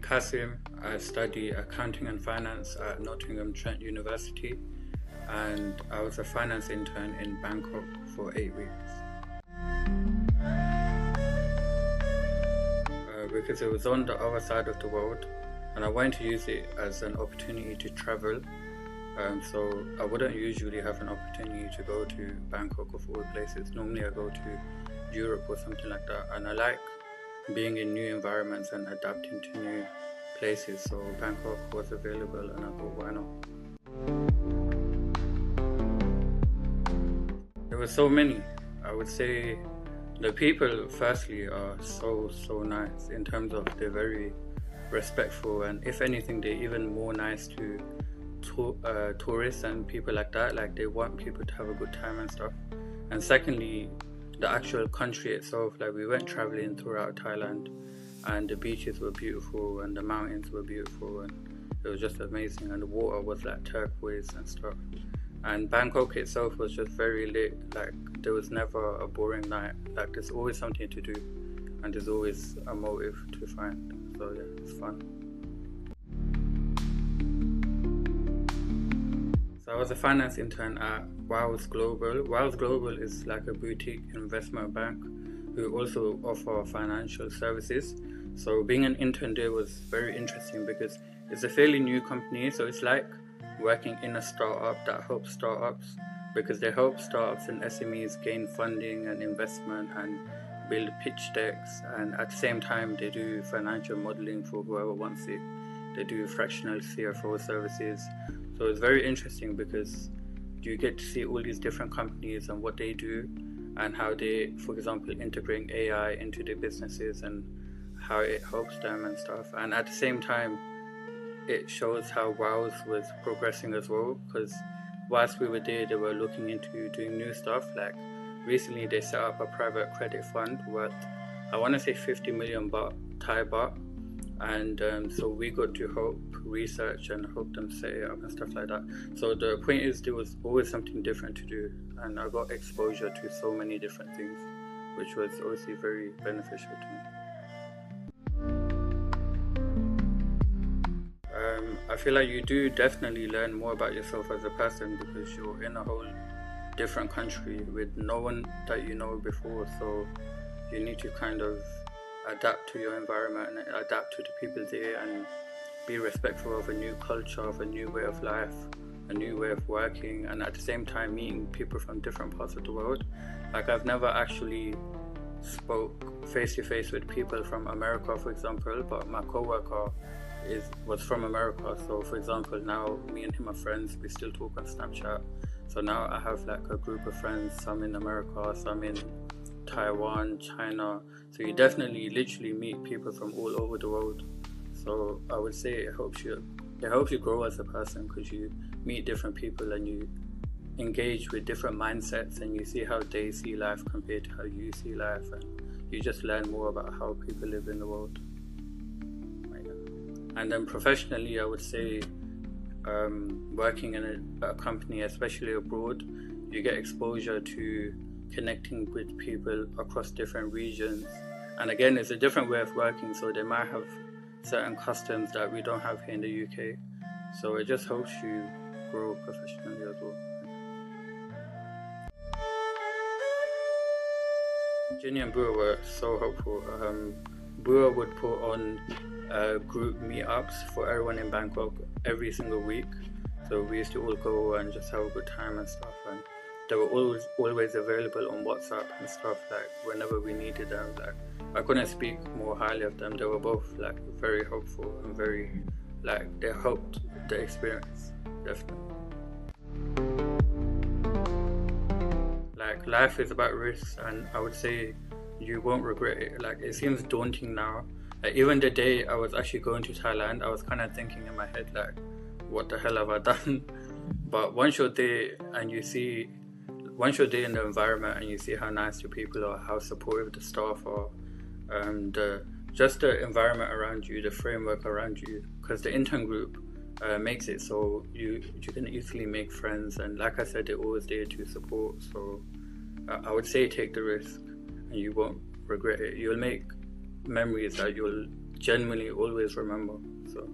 Qassim. I study accounting and finance at Nottingham Trent University, and I was a finance intern in Bangkok for 8 weeks. Because it was on the other side of the world, and I wanted to use it as an opportunity to travel. So I wouldn't usually have an opportunity to go to Bangkok of all places. Normally I go to Europe or something like that, and I like being in new environments and adapting to new places. So Bangkok was available, and I thought, why not? There were so many. I would say the people firstly are so nice in terms of they're very respectful, and if anything they're even more nice to tourists and people like that. Like, they want people to have a good time and stuff. And secondly, the actual country itself, like, we went traveling throughout Thailand, and the beaches were beautiful and the mountains were beautiful, and it was just amazing, and the water was like turquoise and stuff. And Bangkok itself was just very lit. Like, there was never a boring night. Like, there's always something to do, and there's always a motive to find. So yeah, it's fun. So I was a finance intern at Wow's Global. Wow's Global is like a boutique investment bank who also offer financial services. So being an intern there was very interesting because it's a fairly new company. So it's like working in a startup that helps startups, because they help startups and SMEs gain funding and investment and build pitch decks, and at the same time they do financial modeling for whoever wants it. They do fractional CFO services. So it's very interesting because you get to see all these different companies and what they do, and how they, for example, integrate AI into their businesses and how it helps them and stuff. And at the same time, it shows how Wow's was progressing as well, because whilst we were there, they were looking into doing new stuff. Like, recently they set up a private credit fund worth, I want to say 50 million baht, Thai baht, and so we got to help research and help them set it up and stuff like that. So the point is, there was always something different to do, and I got exposure to so many different things, which was obviously very beneficial to me. I feel like you do definitely learn more about yourself as a person, because you're in a whole different country with no one that you know before. So you need to kind of adapt to your environment and adapt to the people there, and be respectful of a new culture, of a new way of life, a new way of working, and at the same time meeting people from different parts of the world. Like, I've never actually spoke face to face with people from America, for example, but my co-worker was from America. So for example, now me and him are friends. We still talk on Snapchat. So now I have like a group of friends, some in America, some in Taiwan, China. So you definitely literally meet people from all over the world. So I would say it helps you grow as a person, because you meet different people and you engage with different mindsets, and you see how they see life compared to how you see life, and you just learn more about how people live in the world. And then professionally, I would say working in a company, especially abroad, you get exposure to connecting with people across different regions. And again, it's a different way of working, so they might have certain customs that we don't have here in the UK. So it just helps you grow professionally as well. Ginny and Brewer were so helpful. Brewer would put on group meetups for everyone in Bangkok every single week. So we used to all go and just have a good time and stuff. And they were always available on WhatsApp and stuff, like whenever we needed them. Like, I couldn't speak more highly of them. They were both like very helpful and very, like, they helped the experience, definitely. Like, life is about risks, and I would say you won't regret it. Like, it seems daunting now. Like, even the day I was actually going to Thailand, I was kind of thinking in my head, like, what the hell have I done? But once you're there and once you're there in the environment and you see how nice the people are, how supportive the staff are, just the environment around you, the framework around you, because the Intern Group makes it so you can easily make friends, and like I said, they're always there to support. So I would say take the risk and you won't regret it. You'll make memories that you'll genuinely always remember. So